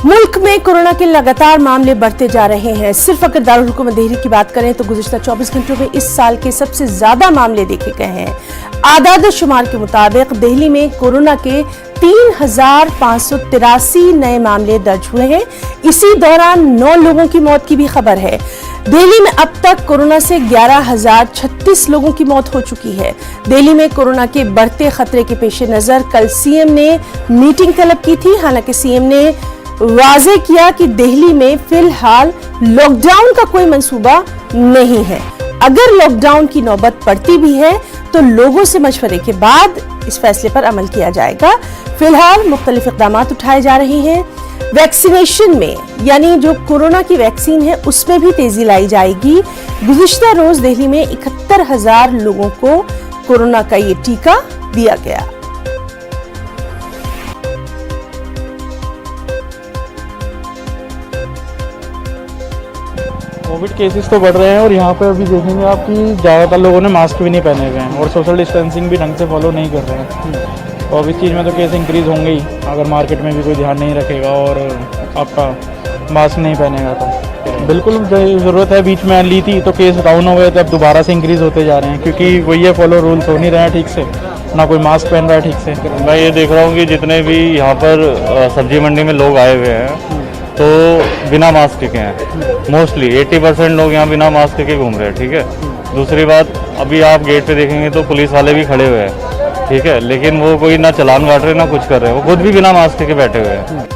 मुल्क में कोरोना के लगातार मामले बढ़ते जा रहे हैं। सिर्फ अगर दारुल हुकूमत दिल्ली की बात करें तो गुज़िश्ता 24 घंटों में इस साल के सबसे ज्यादा मामले देखे गए हैं। आदाद शुमार के मुताबिक दिल्ली में कोरोना के 3,583 नए मामले दर्ज हुए हैं। इसी दौरान 9 लोगों की मौत की भी खबर है। दिल्ली में अब तक कोरोना से 11,036 लोगों की मौत हो चुकी है। दिल्ली में कोरोना के बढ़ते खतरे के पेश नजर कल सीएम ने मीटिंग तलब की थी। हालांकि सीएम ने वाज़ेह किया कि दिल्ली में फिलहाल लॉकडाउन का कोई मंसूबा नहीं है। अगर लॉकडाउन की नौबत पड़ती भी है तो लोगों से मशवरे के बाद इस फैसले पर अमल किया जाएगा। फिलहाल मुख्तलिफ इक़दाम उठाए जा रहे हैं। वैक्सीनेशन में यानी जो कोरोना की वैक्सीन है उसमें भी तेजी लाई जाएगी। गुज़िश्ता रोज दिल्ली में 71,000 लोगों को कोरोना का ये टीका दिया गया। कोविड केसेस तो बढ़ रहे हैं और यहाँ पे अभी देखेंगे आप कि ज़्यादातर लोगों ने मास्क भी नहीं पहने हुए हैं और सोशल डिस्टेंसिंग भी ढंग से फॉलो नहीं कर रहे हैं। तो अब इस चीज़ में तो केस इंक्रीज़ होंगे ही अगर मार्केट में भी कोई ध्यान नहीं रखेगा और आपका मास्क नहीं पहनेगा तो बिल्कुल ज़रूरत है। बीच में ली थी तो केस डाउन हो गए थे, अब दोबारा से इंक्रीज़ होते जा रहे हैं क्योंकि वही है फॉलो रूल्स हो नहीं रहे हैं ठीक से, ना कोई मास्क पहन रहा है ठीक से। मैं ये देख रहा हूँ कि जितने भी यहाँ पर सब्जी मंडी में लोग आए हुए हैं तो बिना मास्क के हैं। मोस्टली 80% लोग यहाँ बिना मास्क के घूम रहे हैं। ठीक है, दूसरी बात अभी आप गेट पे देखेंगे तो पुलिस वाले भी खड़े हुए हैं। ठीक है, लेकिन वो कोई ना चालान काट रहे ना कुछ कर रहे हैं, वो खुद भी बिना मास्क के बैठे हुए हैं।